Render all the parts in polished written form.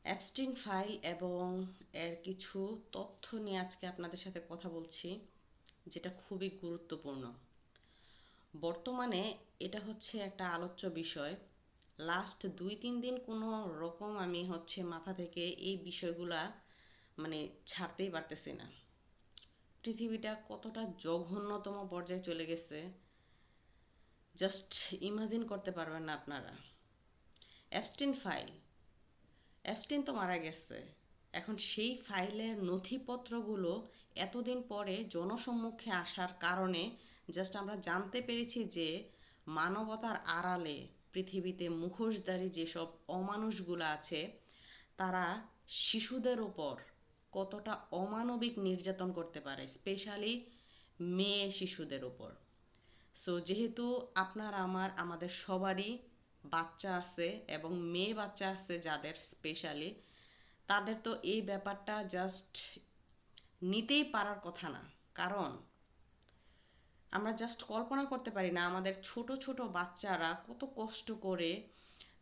অ্যাবস্টিন file এবং এর কিছু তথ্য নিয়ে আজকে আপনাদের সাথে কথা বলছি, যেটা খুবই গুরুত্বপূর্ণ। বর্তমানে এটা হচ্ছে একটা আলোচ্য বিষয়। লাস্ট 2-3 দিন কোনো রকম আমি মাথা থেকে এই বিষয়গুলা ছাড়তেই পারতেছি না। পৃথিবীটা কতটা জঘন্যতম পর্যায়ে চলে গেছে, জাস্ট ইমাজিন করতে পারবেন না আপনারা। অ্যাবস্টিন ফাইল, অ্যাবস্টিন তো মারা গেছে, এখন সেই ফাইলের নথিপত্রগুলো এতদিন পরে জনসম্মুখে আসার কারণে জাস্ট আমরা জানতে পেরেছি যে মানবতার আড়ালে পৃথিবীতে মুখোশধারী যেসব অমানুষগুলো আছে তারা শিশুদের ওপর কতটা অমানবিক নির্যাতন করতে পারে, স্পেশালি মেয়ে শিশুদের ওপর। সো যেহেতু আমাদের সবারই বাচ্চা আছে এবং মেয়ে বাচ্চা আছে যাদের স্পেশালি, তাদের তো এই ব্যাপারটা জাস্ট নিতেই পারার কথা না। কারণ আমরা জাস্ট কল্পনা করতে পারি না আমাদের ছোট ছোট বাচ্চারা কত কষ্ট করে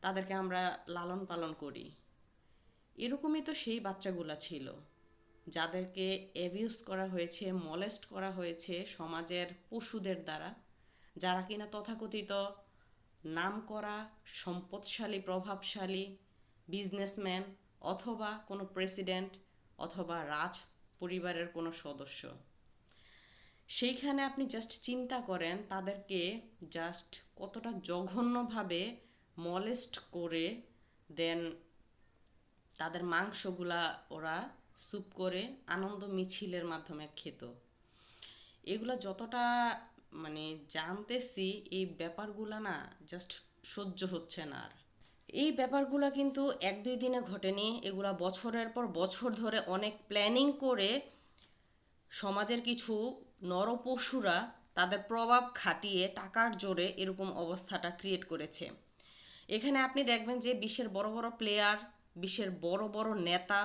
তাদেরকে আমরা লালন পালন করি। এরকমই তো সেই বাচ্চাগুলা ছিল যাদেরকে অ্যাবিউজ করা হয়েছে, মলেস্ট করা হয়েছে সমাজের পশুদের দ্বারা, যারা কিনা তথাকথিত নামকরা সম্পদশালী প্রভাবশালী বিজনেসম্যান অথবা কোনো প্রেসিডেন্ট অথবা রাজ পরিবারের কোনো সদস্য। সেইখানে আপনি জাস্ট চিন্তা করেন তাদেরকে জাস্ট কতটা জঘন্যভাবে মলেস্ট করে দেন তাদের মাংসগুলা ওরা স্যুপ করে আনন্দ মিছিলের মাধ্যমে খেত। এগুলো যতটা জানতেছি এই ব্যাপারগুলো না জাস্ট সহ্য হচ্ছে না আর। এই ব্যাপারগুলো কিন্তু 1-2 দিনে ঘটেনি, এগুলা বছরের পর বছর ধরে অনেক প্ল্যানিং করে সমাজের কিছু নরপশুরা তাদের প্রভাব খাটিয়ে টাকার জোরে এরকম অবস্থাটা ক্রিয়েট করেছে। এখানে আপনি দেখবেন যে বিশ্বের বড় বড় প্লেয়ার, বিশ্বের বড় বড় নেতা,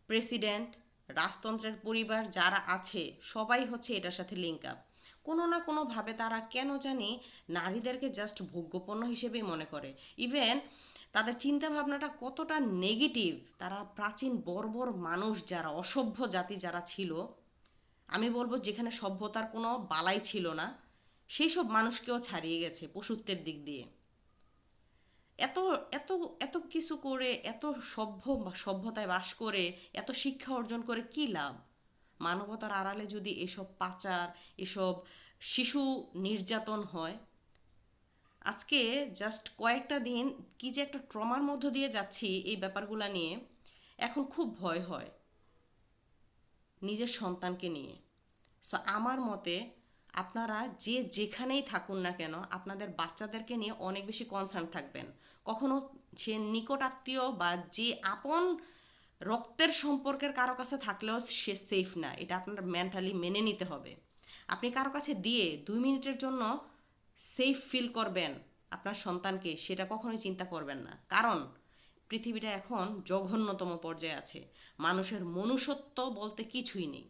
প্রেসিডেন্ট, রাজতন্ত্রের পরিবার যারা আছে সবাই এটার সাথে লিঙ্ক আপ। কোনো না কোনোভাবে তারা কেন জানি নারীদেরকে জাস্ট ভোগ্যপণ্য হিসেবেই মনে করে। ইভেন তাদের চিন্তা ভাবনাটা কতটা নেগেটিভ, তারা প্রাচীন বর্বর মানুষ যারা, অসভ্য জাতি যারা ছিল, আমি বলবো যেখানে সভ্যতার কোনো বালাই ছিল না, সেই সব মানুষকেও ছাড়িয়ে গেছে পশুত্বের দিক দিয়ে। এত এত এত কিছু করে, এত সভ্যতায় বাস করে, এত শিক্ষা অর্জন করে কি লাভ? মানবতার আড়ালে যদি এসব পাচার, এসব শিশু নির্যাতন হয়। আজকে জাস্ট কয়েকটা দিন কি যে একটা ট্রমার মধ্য দিয়ে যাচ্ছি এই ব্যাপারগুলো নিয়ে, এখন খুব ভয় হয় নিজের সন্তানকে নিয়ে। সো আমার মতে আপনারা যে যেখানেই থাকুন না কেন আপনাদের বাচ্চাদেরকে নিয়ে অনেক বেশি কনসার্ন থাকবেন। কখনো সে নিকট আত্মীয় বা যে আপন রক্তের সম্পর্কের কারো কাছে থাকলেও সে সেফ না, এটা আপনার মেন্টালি মেনে নিতে হবে। আপনি কারো কাছে দিয়ে 2 মিনিটের জন্য সেফ ফিল করবেন আপনার সন্তানকে, সেটা কখনোই চিন্তা করবেন না। কারণ পৃথিবীটা এখন জঘন্যতম পর্যায়ে আছে, মানুষের মনুষ্যত্ব বলতে কিছুই নেই।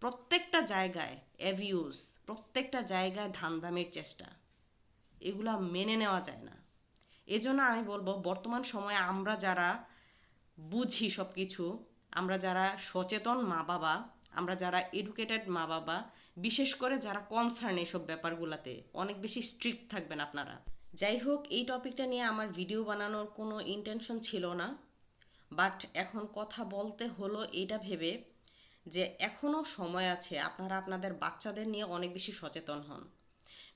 প্রত্যেকটা জায়গায় অ্যাবিউজ, প্রত্যেকটা জায়গায় ধান্দামির চেষ্টা, এগুলা মেনে নেওয়া যায় না। এজন্য আমি বলবো বর্তমান সময়ে আমরা যারা বুঝি সব কিছু, আমরা যারা সচেতন মা বাবা, আমরা যারা এডুকেটেড মা বাবা, বিশেষ করে যারা কনসার্ন এসব ব্যাপারগুলোতে, অনেক বেশি স্ট্রিক্ট থাকবেন আপনারা। যাই হোক, এই টপিকটা নিয়ে আমার ভিডিও বানানোর কোনো ইন্টেনশন ছিল না, বাট এখন কথা বলতে হলো এইটা ভেবে যে এখনও সময় আছে, আপনারা আপনাদের বাচ্চাদের নিয়ে অনেক বেশি সচেতন হন।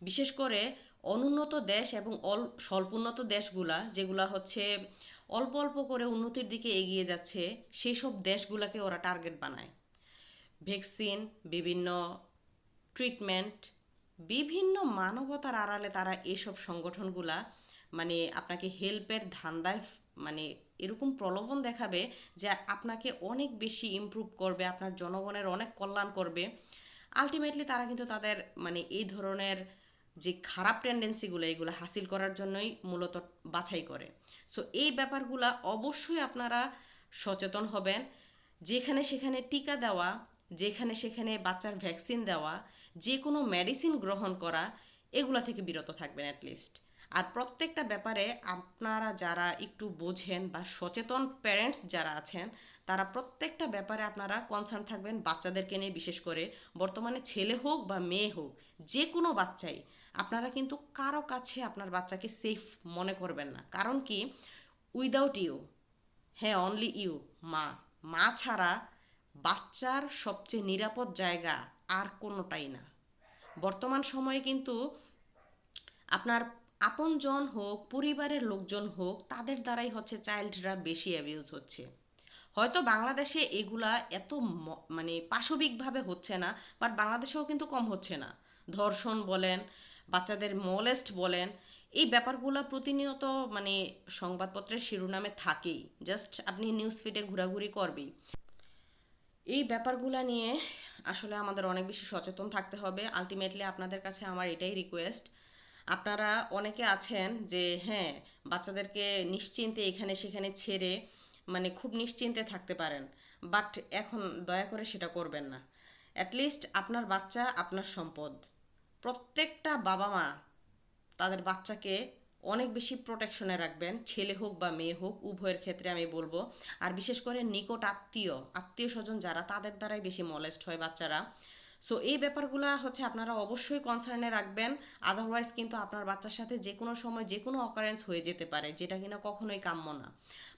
বিশেষ করে অনুন্নত দেশ এবং স্বল্পোন্নত দেশগুলা, যেগুলা অল্প অল্প করে উন্নতির দিকে এগিয়ে যাচ্ছে, সেই সব দেশগুলোকে ওরা টার্গেট বানায়। ভ্যাকসিন, বিভিন্ন ট্রিটমেন্ট, বিভিন্ন মানবতার আড়ালে তারা এসব সংগঠনগুলা আপনাকে হেল্পের ধান্দায় এরকম প্রলোভন দেখাবে যে আপনাকে অনেক বেশি ইমপ্রুভ করবে, আপনার জনগণের অনেক কল্যাণ করবে। আলটিমেটলি তারা কিন্তু তাদের এই ধরনের যে খারাপ টেন্ডেন্সিগুলো, এগুলো হাসিল করার জন্যই মূলত বাছাই করে। সো এই ব্যাপারগুলা অবশ্যই আপনারা সচেতন হবেন। যেখানে সেখানে টিকা দেওয়া, যেখানে সেখানে বাচ্চার ভ্যাকসিন দেওয়া, যে কোনো মেডিসিন গ্রহণ করা, এগুলা থেকে বিরত থাকবেন অ্যাটলিস্ট। আর প্রত্যেকটা ব্যাপারে আপনারা যারা একটু বোঝেন বা সচেতন প্যারেন্টস যারা আছেন, তারা প্রত্যেকটা ব্যাপারে আপনারা কনসার্ন থাকবেন বাচ্চাদেরকে নিয়ে। বিশেষ করে বর্তমানে ছেলে হোক বা মেয়ে হোক, যে কোনো বাচ্চাই, আপনারা কিন্তু কারো কাছে আপনার বাচ্চাকে সেফ মনে করবেন না। কারণ কি, উইদাউট ইউ, হ্যাঁ অনলি ইউ, মা, মা ছাড়া বাচ্চার সবচেয়ে নিরাপদ জায়গা আর কোনোটাই না। বর্তমান সময়ে কিন্তু আপনার আপনজন হোক, পরিবারের লোকজন হোক, তাদের দ্বারাই হচ্ছে চাইল্ডরা বেশি অ্যাবিউজ হচ্ছে। হয়তো বাংলাদেশে এগুলা এত মানে পাশবিকভাবে হচ্ছে না, বাট বাংলাদেশেও কিন্তু কম হচ্ছে না। ধর্ষণ বলেন, বাচ্চাদের মলেস্ট বলেন, এই ব্যাপারগুলো প্রতিনিয়ত মানে সংবাদপত্রের শিরোনামে থাকেই। জাস্ট আপনি নিউজ ফিডে ঘোরাঘুরি করবেই। এই ব্যাপারগুলো নিয়ে আসলে আমাদের অনেক বেশি সচেতন থাকতে হবে। আলটিমেটলি আপনাদের কাছে আমার এটাই রিকোয়েস্ট, আপনারা অনেকে আছেন যে হ্যাঁ, বাচ্চাদেরকে নিশ্চিন্তে এখানে সেখানে ছেড়ে মানে খুব নিশ্চিন্তে থাকতে পারেন, বাট এখন দয়া করে সেটা করবেন না। অ্যাটলিস্ট আপনার বাচ্চা আপনার সম্পদ। প্রত্যেকটা বাবা মা তাদের বাচ্চাকে অনেক বেশি প্রোটেকশনে রাখবেন, ছেলে হোক বা মেয়ে হোক, উভয়ের ক্ষেত্রে আমি বলবো। আর বিশেষ করে নিকট আত্মীয় স্বজন যারা, তাদের দ্বারাই বেশি মলেস্ট হয় বাচ্চারা। সো এই ব্যাপারগুলো হচ্ছে আপনারা অবশ্যই কনসার্নে রাখবেন। আদারওয়াইজ কিন্তু আপনার বাচ্চার সাথে যে কোনো সময় যে কোনো অকারেন্স হয়ে যেতে পারে, যেটা কিনা কখনোই কাম্য না।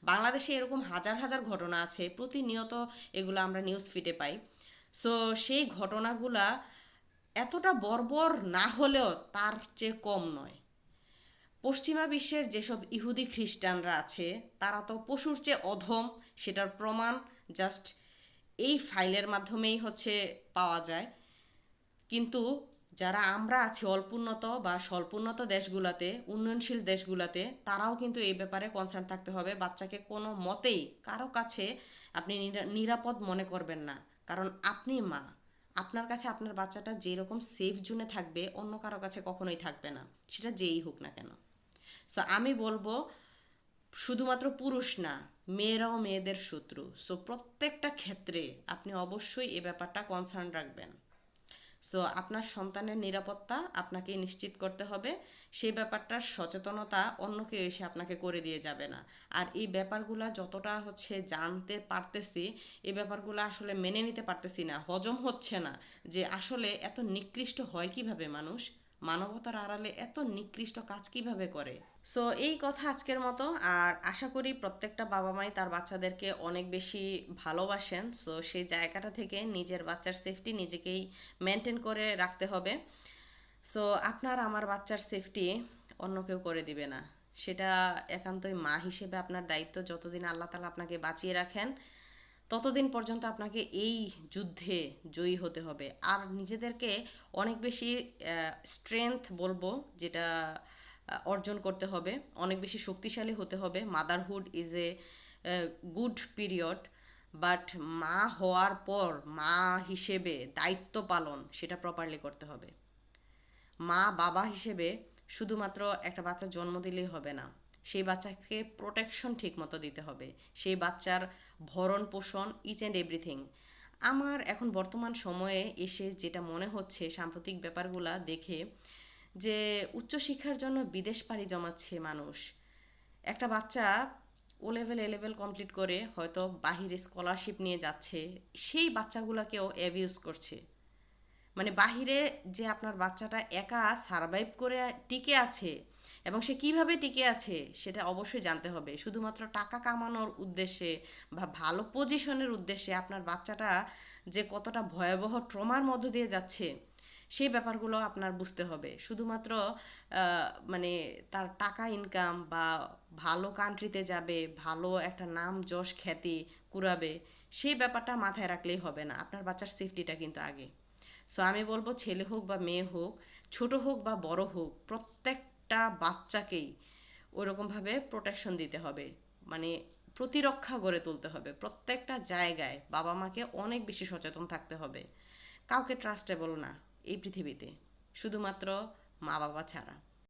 বাংলাদেশে এরকম হাজার হাজার ঘটনা আছে, প্রতিনিয়ত এগুলো আমরা নিউজ ফিডে পাই। সো সেই ঘটনাগুলা এতটা বর্বর না হলেও তার চেয়ে কম নয়। পশ্চিমা বিশ্বের যেসব ইহুদি খ্রিস্টানরা আছে, তারা তো পশুর চেয়ে অধম, সেটার প্রমাণ জাস্ট এই ফাইলের মাধ্যমেই হচ্ছে পাওয়া যায়। কিন্তু যারা আমরা আছি অল্পোন্নত বা স্বল্পোন্নত দেশগুলোতে, উন্নয়নশীল দেশগুলোতে, তারাও কিন্তু এই ব্যাপারে কনসার্ন থাকতে হবে। বাচ্চাকে কোনো মতেই কারো কাছে আপনি নিরাপদ মনে করবেন না। কারণ আপনি মা, আপনার কাছে আপনার বাচ্চাটা যেরকম সেফ জোনে থাকবে, অন্য কারো কাছে কখনোই থাকবে না, সেটা যেই হোক না কেন। সো আমি বলবো, শুধুমাত্র পুরুষ না, মেয়েরাও মেয়েদের শত্রু। সো প্রত্যেকটা ক্ষেত্রে আপনি অবশ্যই এ ব্যাপারটা কনসার্ন রাখবেন। সো আপনার সন্তানের নিরাপত্তা আপনাকে নিশ্চিত করতে হবে। সেই ব্যাপারটার সচেতনতা অন্য কেউ এসে আপনাকে করে দিয়ে যাবে না। আর এই ব্যাপারগুলো যতটা হচ্ছে জানতে পারতেছি, এই ব্যাপারগুলো আসলে মেনে নিতে পারতেছি না, হজম হচ্ছে না যে আসলে এত নিকৃষ্ট হয় কিভাবে মানুষ, মানবতার আড়ালে এত নিকৃষ্ট কাজ কিভাবে করে। সো এই কথা আজকের মতো। আর আশা করি প্রত্যেকটা বাবা মাই তার বাচ্চাদেরকে অনেক বেশি ভালোবাসেন। সো সেই জায়গাটা থেকে নিজের বাচ্চার সেফটি নিজেকেই মেনটেন করে রাখতে হবে। সো আপনার আমার বাচ্চার সেফটি অন্য কেউ করে দিবে না, সেটা একান্তই মা হিসেবে আপনার দায়িত্ব। যতদিন আল্লাহ তাআলা আপনাকে বাঁচিয়ে রাখেন, ততদিন পর্যন্ত আপনাকে এই যুদ্ধে জয়ী হতে হবে। আর নিজেদেরকে অনেক বেশি স্ট্রেংথ বলবো, যেটা অর্জন করতে হবে, অনেক বেশি শক্তিশালী হতে হবে। Motherhood is a good period, but মা হওয়ার পর মা হিসেবে দায়িত্ব পালন সেটা প্রপারলি করতে হবে। মা বাবা হিসেবে শুধুমাত্র একটা বাচ্চা জন্ম দিলেই হবে না, সেই বাচ্চাকে প্রোটেকশন ঠিক মতো দিতে হবে, সেই বাচ্চার ভরণ পোষণ, ইচ অ্যান্ড এভরিথিং। আমার এখন বর্তমান সময়ে এসে যেটা মনে হচ্ছে সাম্প্রতিক ব্যাপারগুলা দেখে, যে উচ্চশিক্ষার জন্য বিদেশ পাড়ি জমাচ্ছে মানুষ। একটা বাচ্চা ও লেভেল এ লেভেল কমপ্লিট করে হয়তো বাহিরে স্কলারশিপ নিয়ে যাচ্ছে, সেই বাচ্চাগুলোকেও অ্যাবিউজ করছে। মানে বাহিরে যে আপনার বাচ্চাটা একা সারভাইভ করে টিকে আছে, এবং সে কিভাবে টিকে আছে সেটা অবশ্যই জানতে হবে। শুধুমাত্র টাকা কামানোর উদ্দেশ্যে বা ভালো পজিশনের উদ্দেশ্যে আপনার বাচ্চাটা যে কতটা ভয়াবহ ট্রমার মধ্য দিয়ে যাচ্ছে, সেই ব্যাপারগুলো আপনার বুঝতে হবে। শুধুমাত্র মানে তার টাকা ইনকাম বা ভালো কান্ট্রিতে যাবে, ভালো একটা নাম যশ খ্যাতি কুড়াবে, সেই ব্যাপারটা মাথায় রাখলেই হবে না। আপনার বাচ্চার সেফটিটা কিন্তু আগে। সো আমি বলবো, ছেলে হোক বা মেয়ে হোক, ছোট হোক বা বড় হোক, প্রত্যেকটা বাচ্চাকেই ওইরকমভাবে প্রোটেকশন দিতে হবে। মানে প্রতিরক্ষা গড়ে তুলতে হবে। প্রত্যেকটা জায়গায় বাবা মাকে অনেক বেশি সচেতন থাকতে হবে। কাউকে ট্রাস্টেবল না এই পৃথিবীতে, শুধুমাত্র মা বাবা ছাড়া।